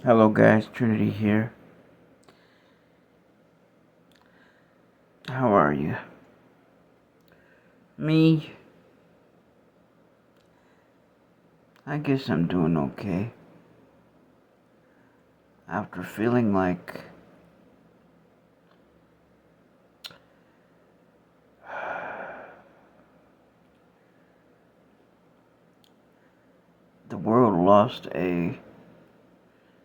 Hello guys, Trinity here. How are you? Me? I guess I'm doing okay. After feeling like the world lost a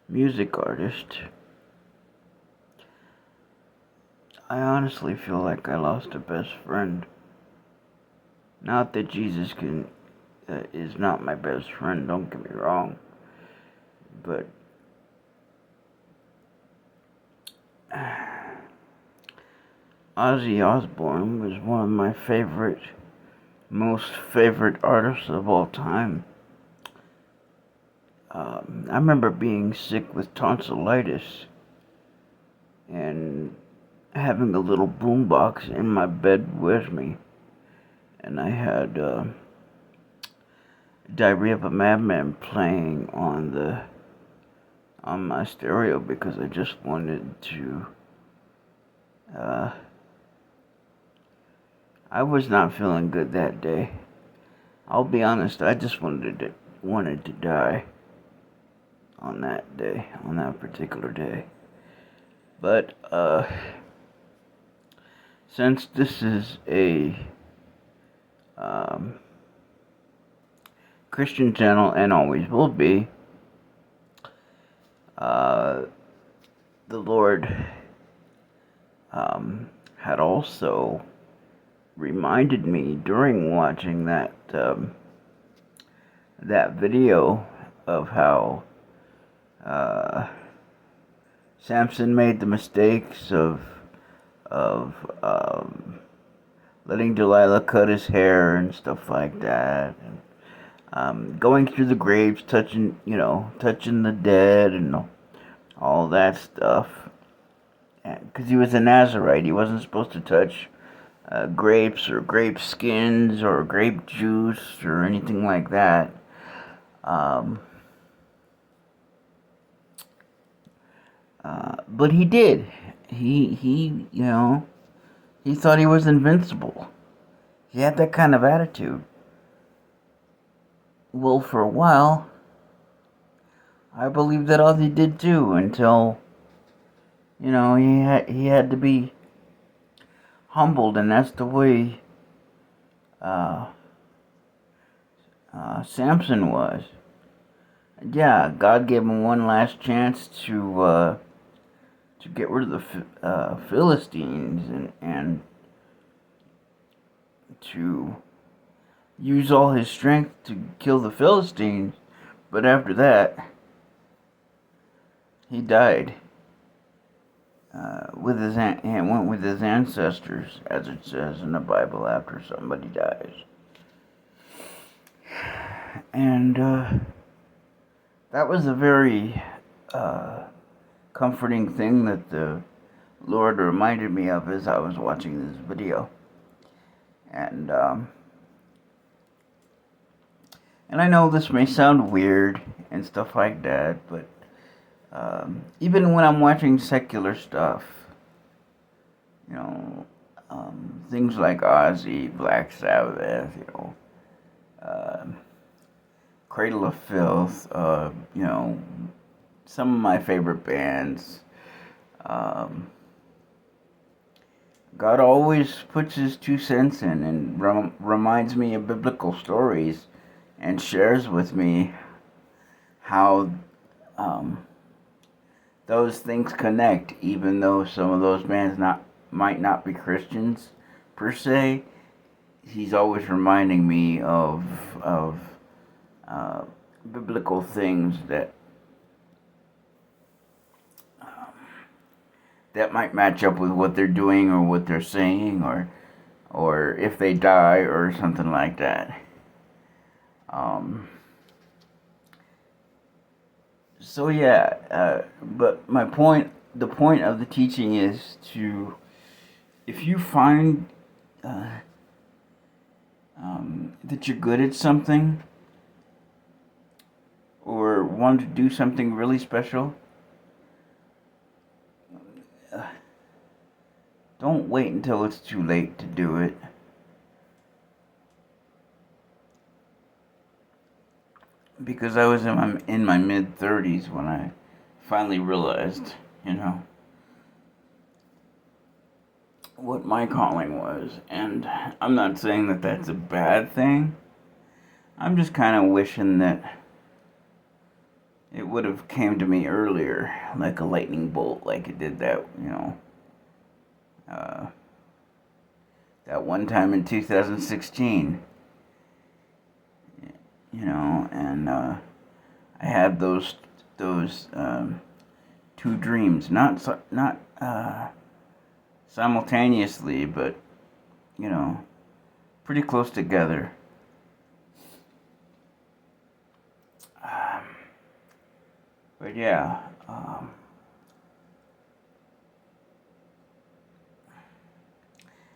music artist, I honestly feel like I lost a best friend. Not that Jesus is not my best friend, don't get me wrong. But Ozzy Osbourne was one of my most favorite artists of all time. I remember being sick with tonsillitis and having a little boombox in my bed with me, and I had Diarrhea of a Madman playing on my stereo because I just wanted to. I was not feeling good that day. I'll be honest. I just wanted to die on that day, on that particular day. But since this is a Christian channel and always will be, the Lord had also reminded me during watching that video of how Samson made the mistakes of letting Delilah cut his hair and stuff like that, and going through the graves, touching the dead and all that stuff. Because he was a Nazarite, he wasn't supposed to touch grapes or grape skins or grape juice or anything like that. But he did. He he thought he was invincible. He had that kind of attitude. Well, for a while, I believe that Ozzy did too, until he had to be humbled, and that's the way Samson was. Yeah, God gave him one last chance to get rid of the Philistines and to use all his strength to kill the Philistines, but after that, he died. Went with his ancestors, as it says in the Bible, after somebody dies. And that was a very comforting thing that the Lord reminded me of as I was watching this video. And I know this may sound weird and stuff like that, but even when I'm watching secular stuff, things like Ozzy, Black Sabbath, Cradle of Filth, some of my favorite bands. God always puts his 2 cents in and reminds me of biblical stories and shares with me how those things connect, even though some of those bands might not be Christians per se. He's always reminding me of biblical things that might match up with what they're doing or what they're saying, or if they die or something like that. So yeah, but the point of the teaching is to, if you find that you're good at something or want to do something really special, don't wait until it's too late to do it. Because I was in my mid-30s when I finally realized, what my calling was. And I'm not saying that that's a bad thing. I'm just kind of wishing that it would have came to me earlier, like a lightning bolt, like it did that, that one time in 2016. And I had those two dreams, not simultaneously, but pretty close together. But yeah,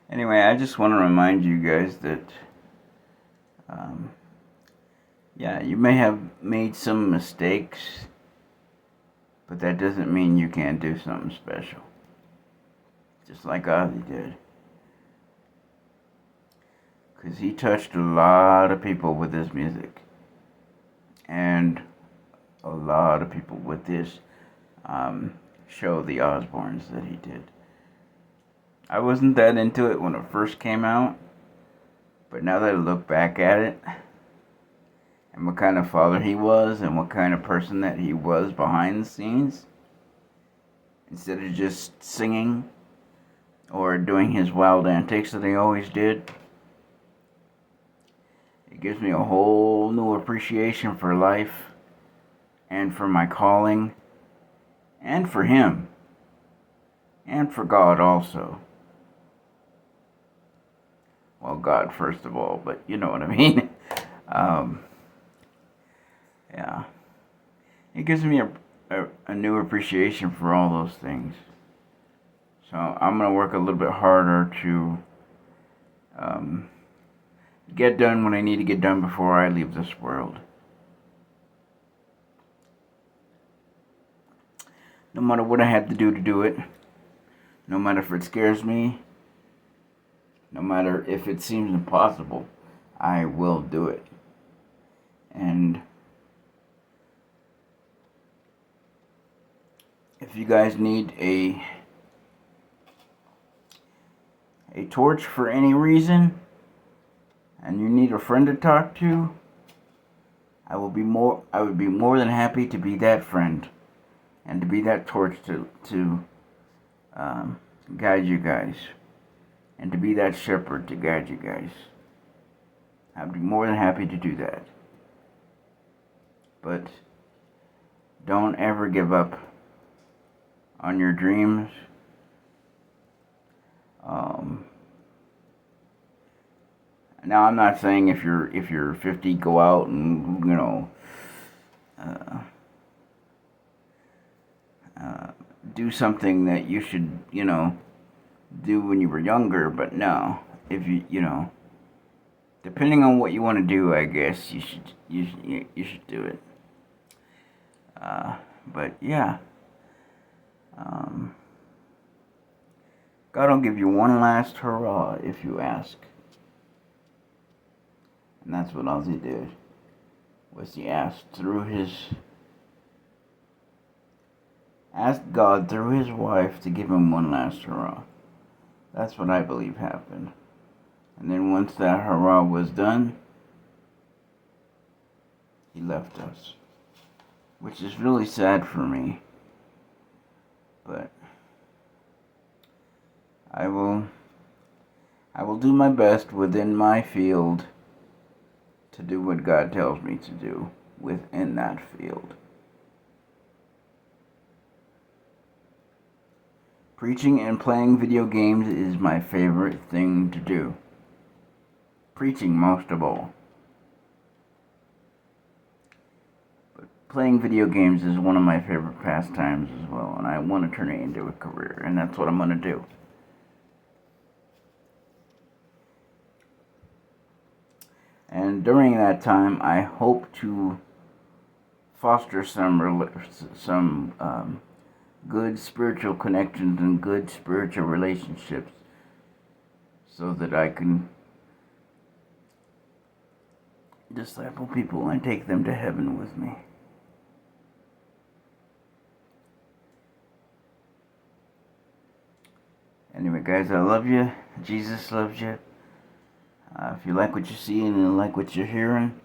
anyway, I just want to remind you guys that, yeah, you may have made some mistakes, but that doesn't mean you can't do something special. Just like Ozzy did. Because he touched a lot of people with his music. And a lot of people with this show, The Osbournes, that he did. I wasn't that into it when it first came out, but now that I look back at it, and what kind of father he was, and what kind of person that he was behind the scenes, instead of just singing or doing his wild antics that he always did, it gives me a whole new appreciation for life, and for my calling, and for him, and for God also. Well, God first of all, but you know what I mean. Yeah. It gives me a new appreciation for all those things. So I'm going to work a little bit harder to get done what I need to get done before I leave this world. No matter what I have to do it. No matter if it scares me. No matter if it seems impossible. I will do it. And if you guys need a torch for any reason, and you need a friend to talk to, I would be more than happy to be that friend, and to be that torch to guide you guys, and to be that shepherd to guide you guys. I'd be more than happy to do that. But don't ever give up on your dreams. Now I'm not saying if you're 50, go out and do something that you should do when you were younger. But no, if you depending on what you want to do, I guess you should do it. But yeah. God will give you one last hurrah if you ask. And that's what Ozzy did. Was he asked God through his wife to give him one last hurrah. That's what I believe happened. And then once that hurrah was done, he left us. Which is really sad for me. But I will do my best within my field to do what God tells me to do within that field. Preaching and playing video games is my favorite thing to do. Preaching most of all. But playing video games is one of my favorite pastimes as well, and I want to turn it into a career, and that's what I'm going to do. And during that time, I hope to foster some good spiritual connections and good spiritual relationships so that I can disciple people and take them to heaven with me. Anyway, guys, I love you. Jesus loves you. If you like what you're seeing and like what you're hearing,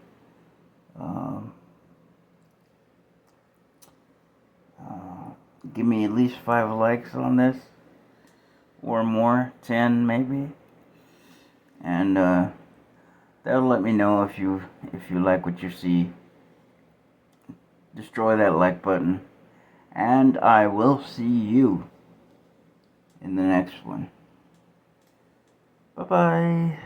give me at least 5 likes on this, or more, 10 maybe, and that'll let me know if you like what you see. Destroy that like button, and I will see you in the next one. Bye bye.